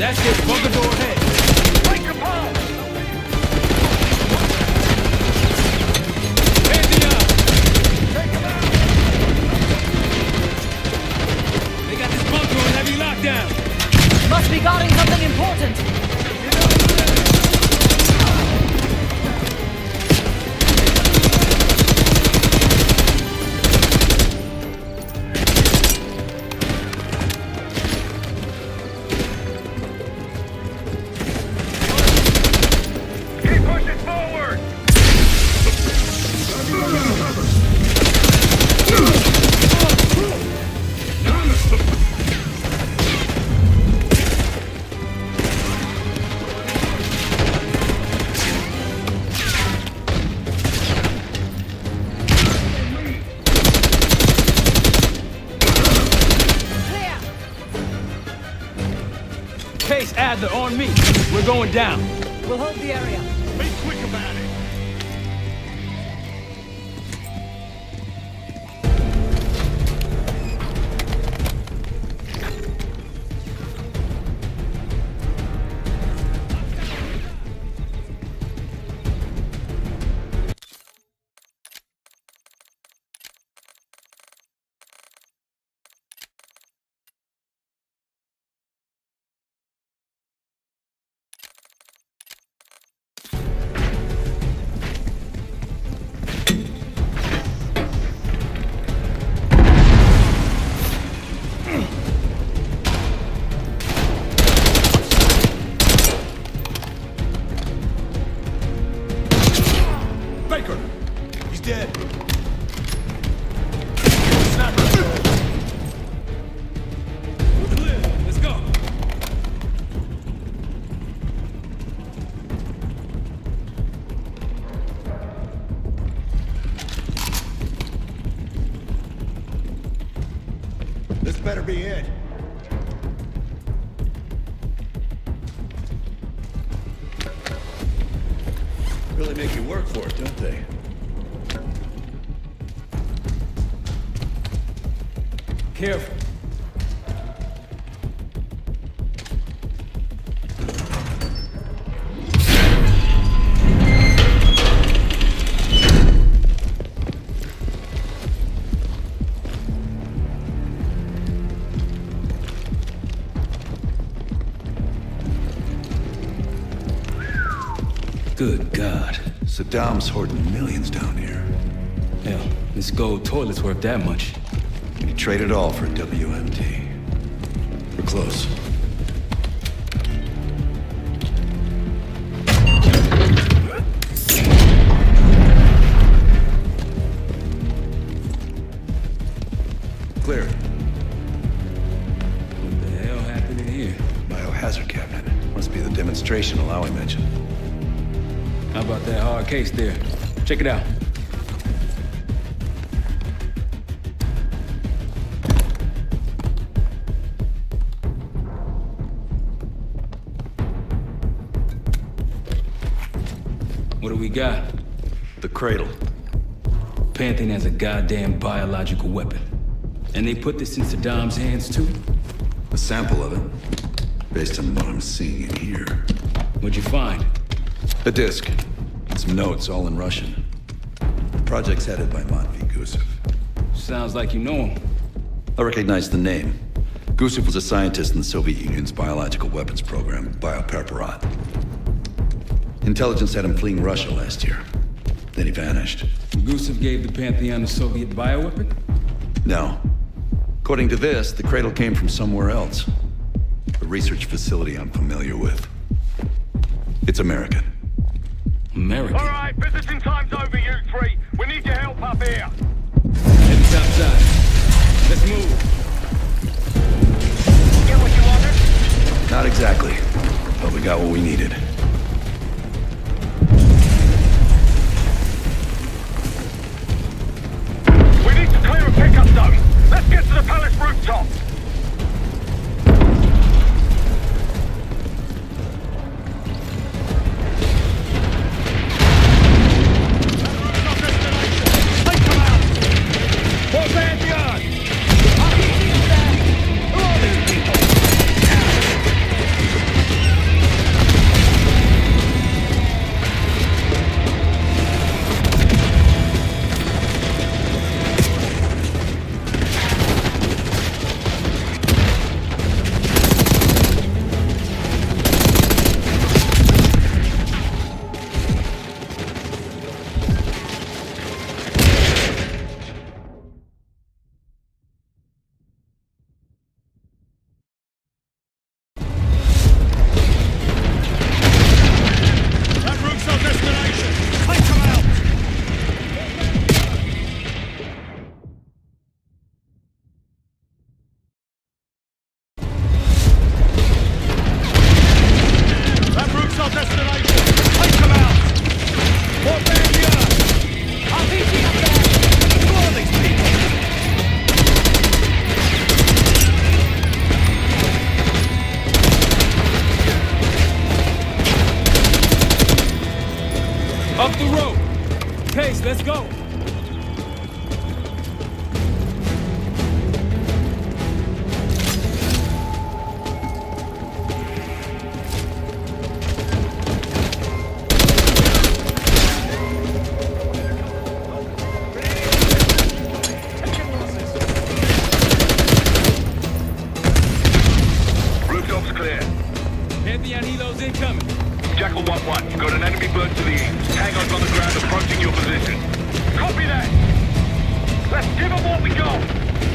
That's it. Bunker door ahead. Take your pole! Fanxiang! Take him out! They got this bunker on heavy lockdown. Must be guarding something important. Keep pushing forward! Clear. Case Adler on me. We're going down. We'll hold the area. Be quick about it! Baker! He's dead. We're clear. Let's go. This better be it. Really make you work for it, don't they? Careful. Good God. Saddam's hoarding millions down here. Hell, this gold toilet's worth that much. You trade it all for a WMD. We're close. Clear. What the hell happened in here? Biohazard cabinet. Must be the demonstration Alawi mentioned. How about that hard case there? Check it out. What do we got? The cradle. Pantheon has a goddamn biological weapon. And they put this in Saddam's hands too? A sample of it. Based on what I'm seeing in here. What'd you find? A disk. Some notes, all in Russian. The project's headed by Matvey Gusev. Sounds like you know him. I recognize the name. Gusev was a scientist in the Soviet Union's biological weapons program, Biopreparat. Intelligence had him fleeing Russia last year. Then he vanished. Gusev gave the Pantheon a Soviet bioweapon? No. According to this, the cradle came from somewhere else. A research facility I'm familiar with. It's American. American? All right, visiting time's over, you three. We need your help up here. Heading topside. Let's move. Get what you wanted? Not exactly, but we got what we needed. We need to clear a pickup zone. Let's get to the palace rooftop. Take them out! For Fanxiang! base. Let's go. Rooftops clear. Pantheon helos incoming. Jackal 1-1, got an enemy bird to the east. Tango's on the ground approaching your position. Copy that! Let's give them what we got!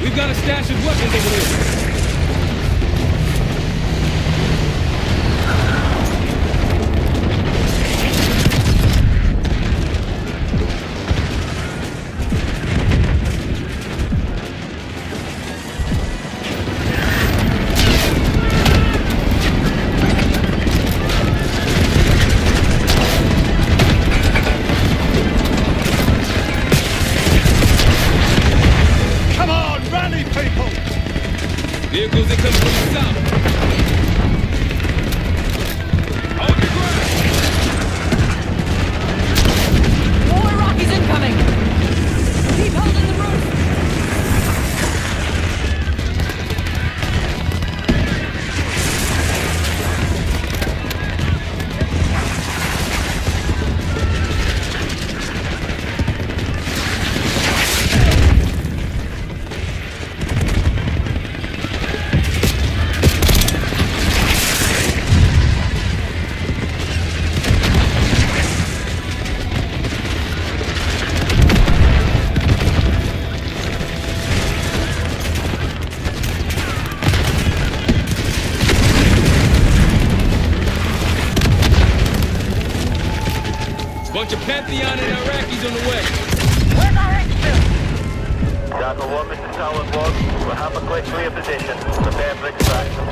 We've got a stash of weapons over there. Vehicles that come from the south. Hold your ground! More Iraqis incoming! Keep holding the roof! Bunch of Pantheon and Iraqis on the way. Where's our exfil? Jackal 1, Mr. Tower 1. We'll have a quick clear position. Prepare for extraction.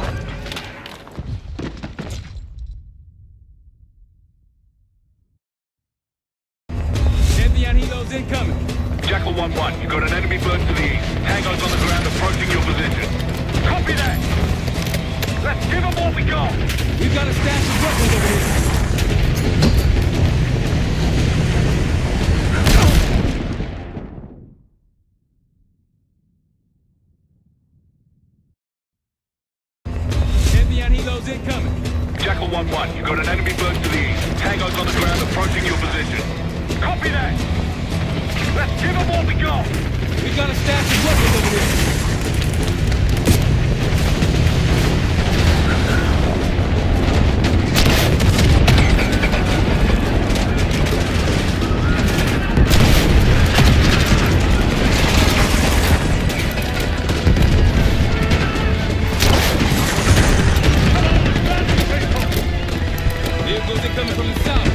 Pantheon helos incoming. Jackal 1-1, you got an enemy bird to the east. Tango's on the ground approaching your position. Copy that! Let's give them what we got! We've got a stash of weapons over here. Pantheon helos incoming. Jackal 1-1, you got an enemy bird to the east. Tango's on the ground approaching your position. Copy that! Let's give them what we got! We've got a stash of weapons over here. Vehicles are coming from the south.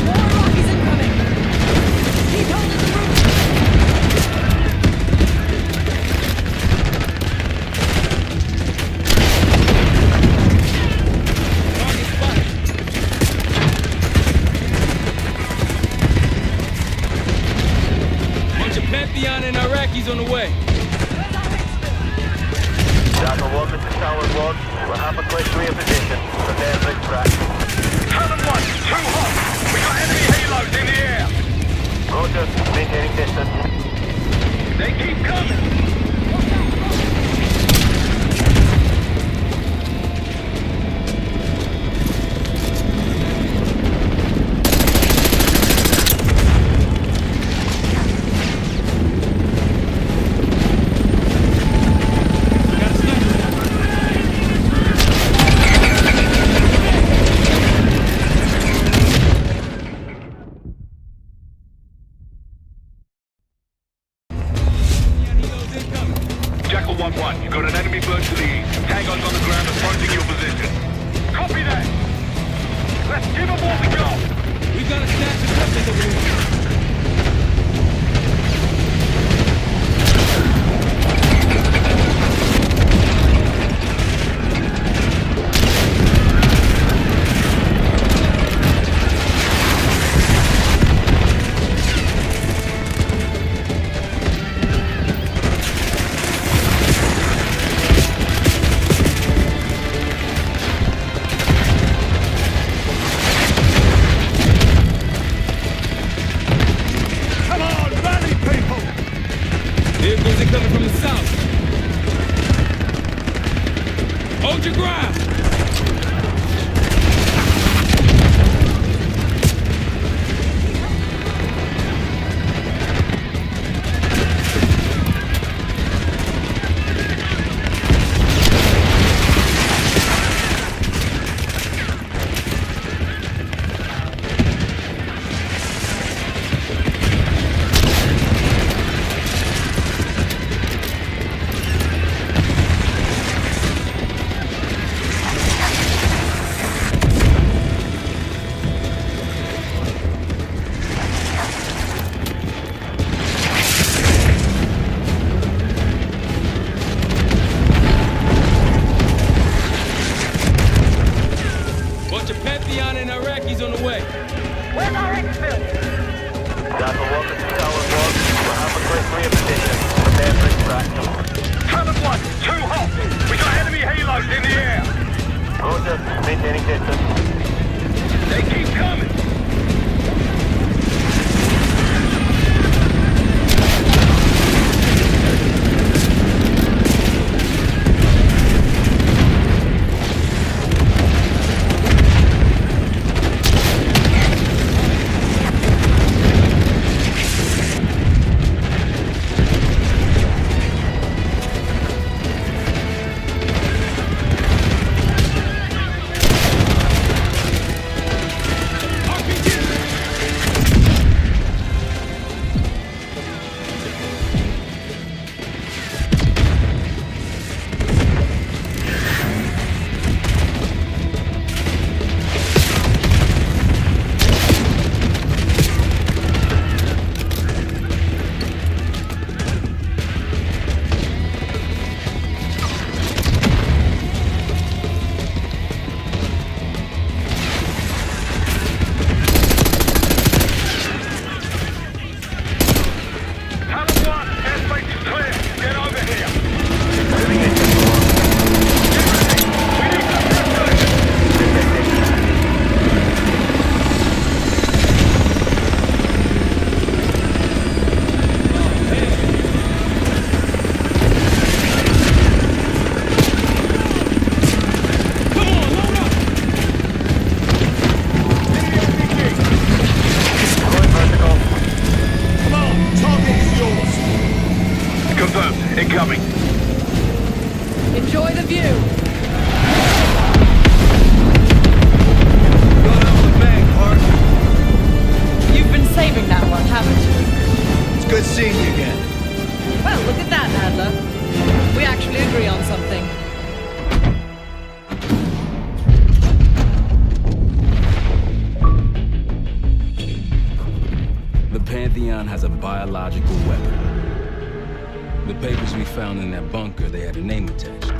More Iraqis incoming! Keep holding the roof! Target spotted. Bunch of Pantheon and Iraqis on the way. Jackal 1, Mr. Tower 1. We'll have a quick clear position. Prepare for extraction. Cannon 1, too hot! We got enemy helos in the air! Roger. Maintaining distance. They keep coming! Got a sniper. Pantheon helos incoming. Jackal 1-1, you got an enemy bird to the east. Tango's on the ground approaching your position. Copy that! Let's give them what we got! We've got a stash of weapons over here. coming from the south. Hold your ground! Has a biological weapon. The papers we found in that bunker, they had a name attached.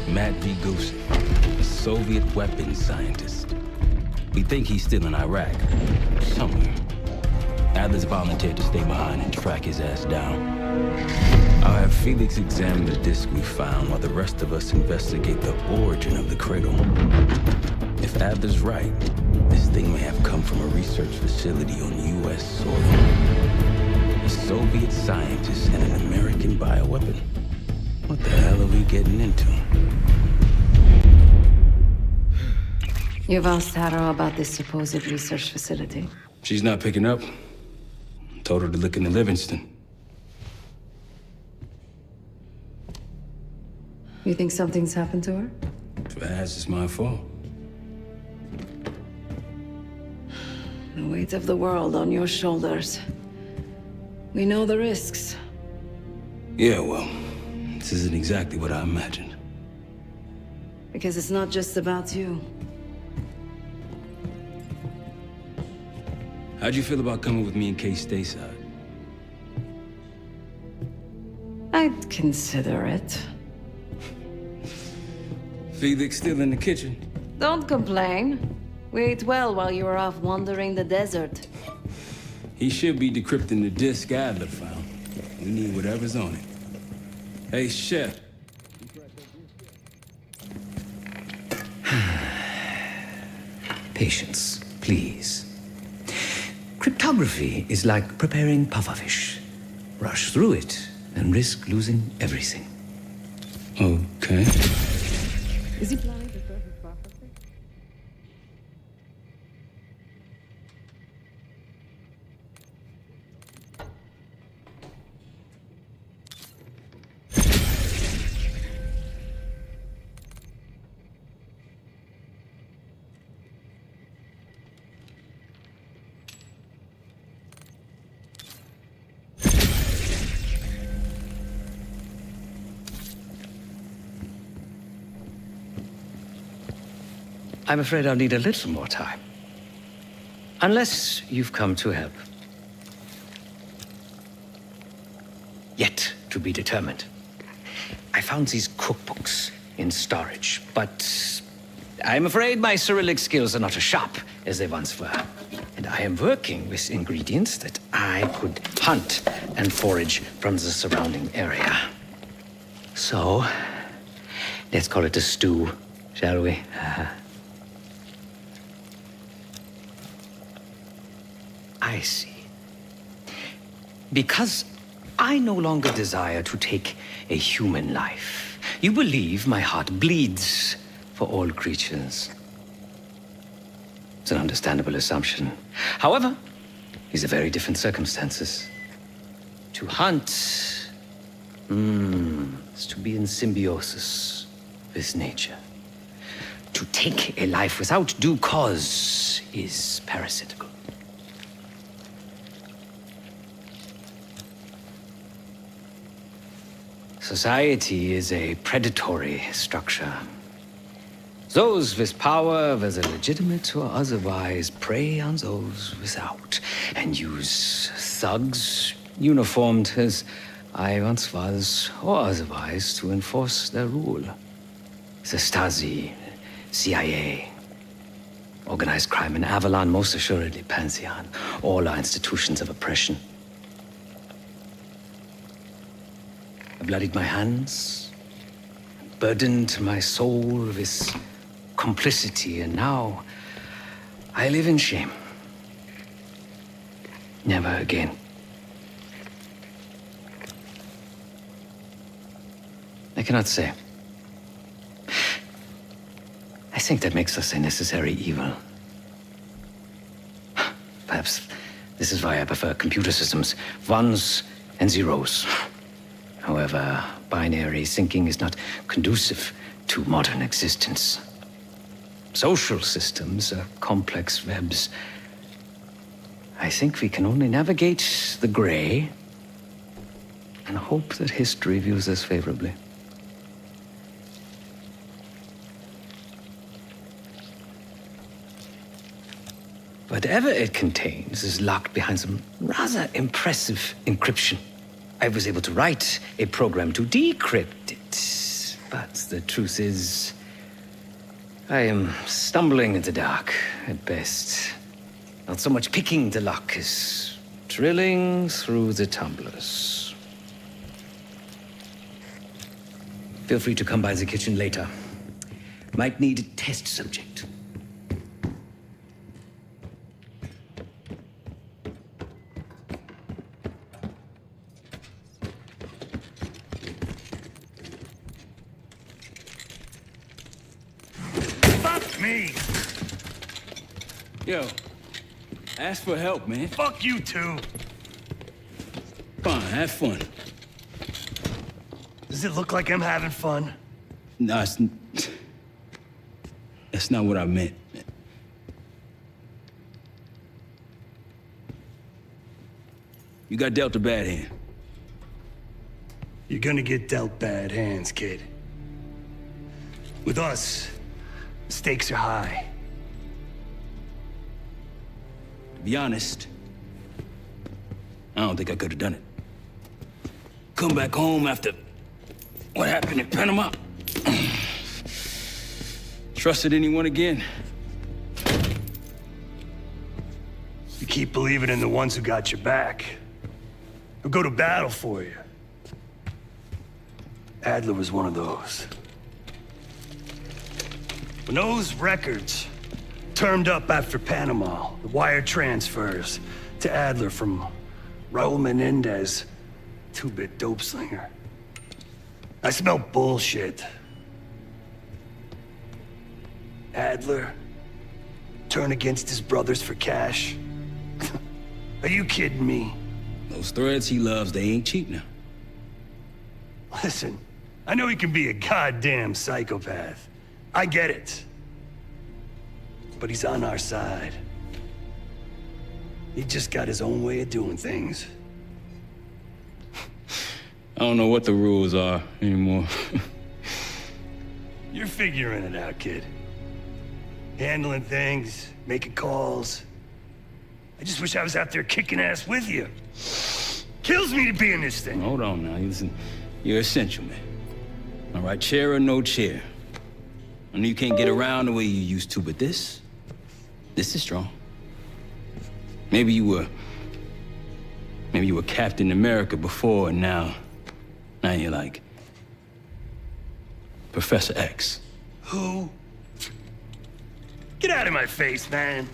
Matt V. Gusev, a Soviet weapons scientist. We think he's still in Iraq, somewhere. Adler's volunteered to stay behind and track his ass down. I'll have Felix examine the disk we found while the rest of us investigate the origin of the cradle. If Adler's right, this thing may have come from a research facility on U.S. soil. A Soviet scientist and an American bioweapon. What the hell are we getting into? You've asked Harrow about this supposed research facility? She's not picking up. Told her to look into Livingston. You think something's happened to her? If it has, it's my fault. The weight of the world on your shoulders. We know the risks. Yeah, well, this isn't exactly what I imagined. Because it's not just about you. How'd you feel about coming with me in case stateside? I'd consider it. Felix still in the kitchen? Don't complain. We ate well while you were off wandering the desert. He should be decrypting the disk Adler found. We need whatever's on it. Hey, Chef. Patience, please. Cryptography is like preparing pufferfish. Rush through it, and risk losing everything. Okay. Is he planning to throw his prophecy? I'm afraid I'll need a little more time. Unless you've come to help. Yet to be determined. I found these cookbooks in storage, but I'm afraid my Cyrillic skills are not as sharp as they once were. And I am working with ingredients that I could hunt and forage from the surrounding area. So, let's call it a stew, shall we? I see. Because I no longer desire to take a human life, you believe my heart bleeds for all creatures. It's an understandable assumption. However, these are very different circumstances. To hunt, is to be in symbiosis with nature. To take a life without due cause is parasitical. Society is a predatory structure. Those with power, whether legitimate or otherwise, prey on those without, and use thugs, uniformed as I once was, or otherwise, to enforce their rule. The Stasi, CIA, organized crime in Avalon, most assuredly Fanxiang, all are institutions of oppression. I bloodied my hands, burdened my soul with complicity, and now I live in shame. Never again. I cannot say. I think that makes us a necessary evil. Perhaps this is why I prefer computer systems, ones and zeros. However, binary thinking is not conducive to modern existence. Social systems are complex webs. I think we can only navigate the gray and hope that history views us favorably. Whatever it contains is locked behind some rather impressive encryption. I was able to write a program to decrypt it, but the truth is, I am stumbling in the dark at best. Not so much picking the lock as drilling through the tumblers. Feel free to come by the kitchen later. Might need a test subject. Me. Yo, ask for help, man. Fuck you too. Fine, have fun. Does it look like I'm having fun? No, that's not what I meant. You got dealt a bad hand. You're gonna get dealt bad hands, kid. With us, stakes are high. To be honest, I don't think I could have done it. Come back home after what happened in Panama. Trusted anyone again? You keep believing in the ones who got your back, who go to battle for you. Adler was one of those. When those records turned up after Panama, the wire transfers to Adler from Raul Menendez Two-bit dope slinger. I smell bullshit. Adler, turn against his brothers for cash. Are you kidding me? Those threads he loves, they ain't cheap now. Listen, I know he can be a goddamn psychopath. I get it. But he's on our side. He just got his own way of doing things. I don't know what the rules are anymore. You're figuring it out, kid. Handling things, making calls. I just wish I was out there kicking ass with you. Kills me to be in this thing. Hold on now. Listen, you're essential, man. All right, chair or no chair. I know you can't get around the way you used to, but this is strong. Maybe you were Captain America before, and now you're like Professor X. Who? Get out of my face, man.